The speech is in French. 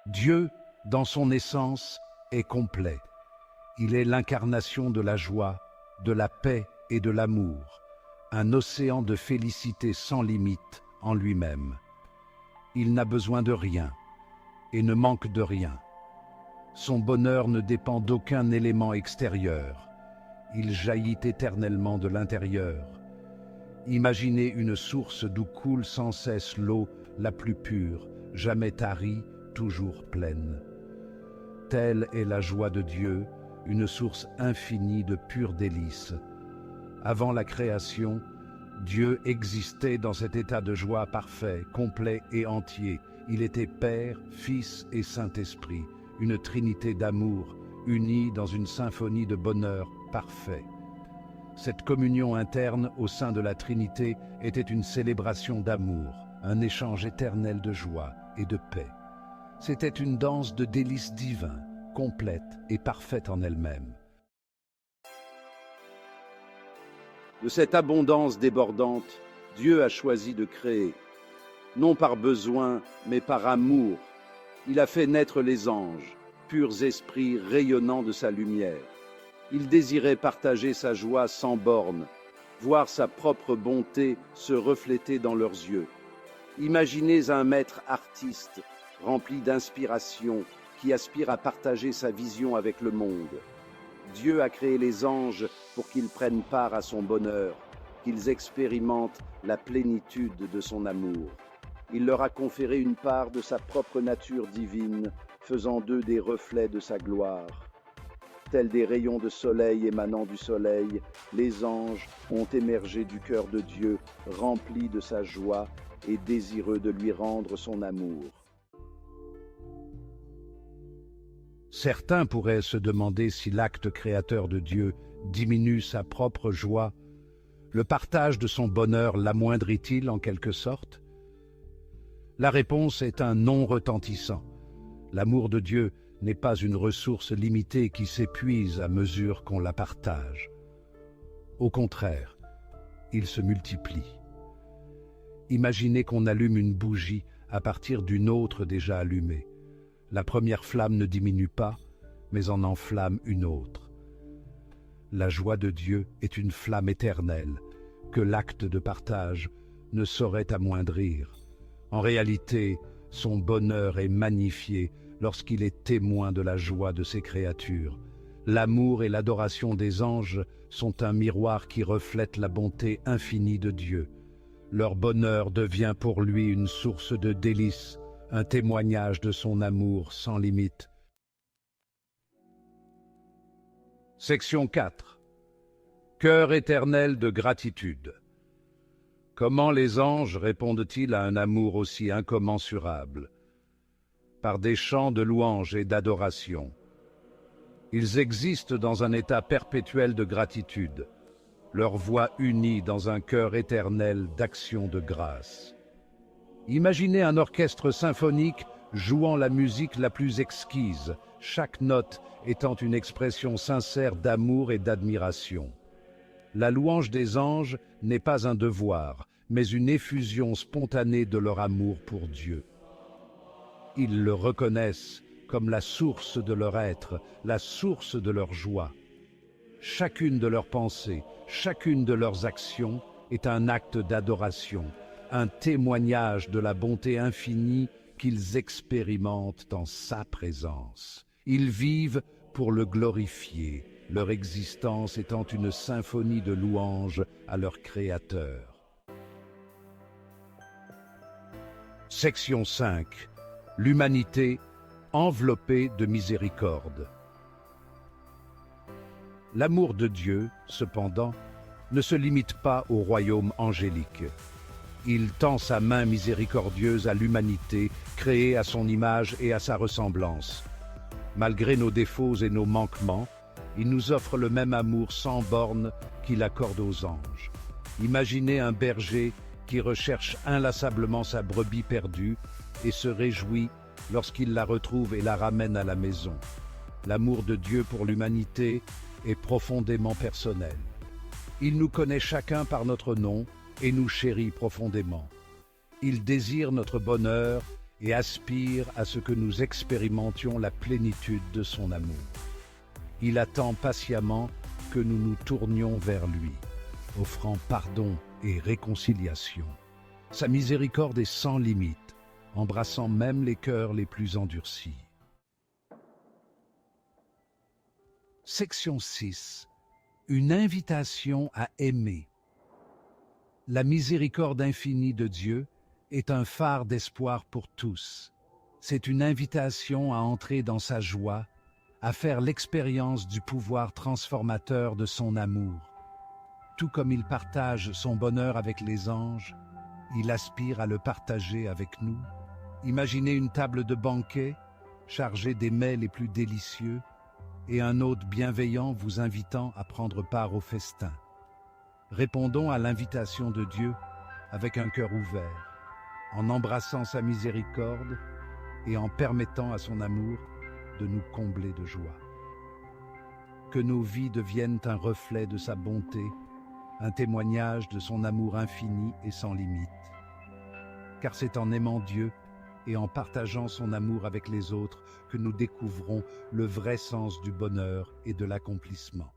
Dieu, dans son essence, est complet. Il est l'incarnation de la joie, de la paix et de l'amour, un océan de félicité sans limite en lui-même. Il n'a besoin de rien et ne manque de rien. Son bonheur ne dépend d'aucun élément extérieur. Il jaillit éternellement de l'intérieur. Imaginez une source d'où coule sans cesse l'eau la plus pure, jamais tarie, toujours pleine. Telle est la joie de Dieu, une source infinie de pures délices. Avant la création, Dieu existait dans cet état de joie parfait, complet et entier. Il était Père, Fils et Saint-Esprit, une trinité d'amour, unie dans une symphonie de bonheur parfait. Cette communion interne au sein de la Trinité était une célébration d'amour, un échange éternel de joie et de paix. C'était une danse de délices divins, complète et parfaite en elle-même. De cette abondance débordante, Dieu a choisi de créer, non par besoin, mais par amour. Il a fait naître les anges, purs esprits rayonnant de sa lumière. Il désirait partager sa joie sans bornes, voir sa propre bonté se refléter dans leurs yeux. Imaginez un maître artiste, rempli d'inspiration, qui aspire à partager sa vision avec le monde. Dieu a créé les anges pour qu'ils prennent part à son bonheur, qu'ils expérimentent la plénitude de son amour. Il leur a conféré une part de sa propre nature divine, faisant d'eux des reflets de sa gloire. Tels des rayons de soleil émanant du soleil, les anges ont émergé du cœur de Dieu, remplis de sa joie et désireux de lui rendre son amour. Certains pourraient se demander si l'acte créateur de Dieu diminue sa propre joie. Le partage de son bonheur l'amoindrit-il en quelque sorte? La réponse est un non retentissant. L'amour de Dieu n'est pas une ressource limitée qui s'épuise à mesure qu'on la partage. Au contraire, il se multiplie. Imaginez qu'on allume une bougie à partir d'une autre déjà allumée. La première flamme ne diminue pas, mais en enflamme une autre. La joie de Dieu est une flamme éternelle que l'acte de partage ne saurait amoindrir. En réalité, son bonheur est magnifié lorsqu'il est témoin de la joie de ses créatures. L'amour et l'adoration des anges sont un miroir qui reflète la bonté infinie de Dieu. Leur bonheur devient pour lui une source de délices, un témoignage de son amour sans limite. Section 4. Cœur éternel de gratitude. Comment les anges répondent-ils à un amour aussi incommensurable? Par des chants de louange et d'adoration. Ils existent dans un état perpétuel de gratitude, leur voix unie dans un cœur éternel d'action de grâce. Imaginez un orchestre symphonique jouant la musique la plus exquise, chaque note étant une expression sincère d'amour et d'admiration. La louange des anges n'est pas un devoir, mais une effusion spontanée de leur amour pour Dieu. Ils le reconnaissent comme la source de leur être, la source de leur joie. Chacune de leurs pensées, chacune de leurs actions est un acte d'adoration, un témoignage de la bonté infinie qu'ils expérimentent en sa présence. Ils vivent pour le glorifier, leur existence étant une symphonie de louanges à leur Créateur. Section 5. L'humanité enveloppée de miséricorde. L'amour de Dieu, cependant, ne se limite pas au royaume angélique. Il tend sa main miséricordieuse à l'humanité, créée à son image et à sa ressemblance. Malgré nos défauts et nos manquements, il nous offre le même amour sans bornes qu'il accorde aux anges. Imaginez un berger qui recherche inlassablement sa brebis perdue et se réjouit lorsqu'il la retrouve et la ramène à la maison. L'amour de Dieu pour l'humanité est profondément personnel. Il nous connaît chacun par notre nom et nous chérit profondément. Il désire notre bonheur et aspire à ce que nous expérimentions la plénitude de son amour. Il attend patiemment que nous nous tournions vers lui, offrant pardon et réconciliation. Sa miséricorde est sans limite, embrassant même les cœurs les plus endurcis. Section 6. Une invitation à aimer. La miséricorde infinie de Dieu est un phare d'espoir pour tous. C'est une invitation à entrer dans sa joie, à faire l'expérience du pouvoir transformateur de son amour. Tout comme il partage son bonheur avec les anges, il aspire à le partager avec nous. Imaginez une table de banquet chargée des mets les plus délicieux et un hôte bienveillant vous invitant à prendre part au festin. Répondons à l'invitation de Dieu avec un cœur ouvert, en embrassant sa miséricorde et en permettant à son amour de nous combler de joie. Que nos vies deviennent un reflet de sa bonté, un témoignage de son amour infini et sans limite. Car c'est en aimant Dieu et en partageant son amour avec les autres que nous découvrons le vrai sens du bonheur et de l'accomplissement.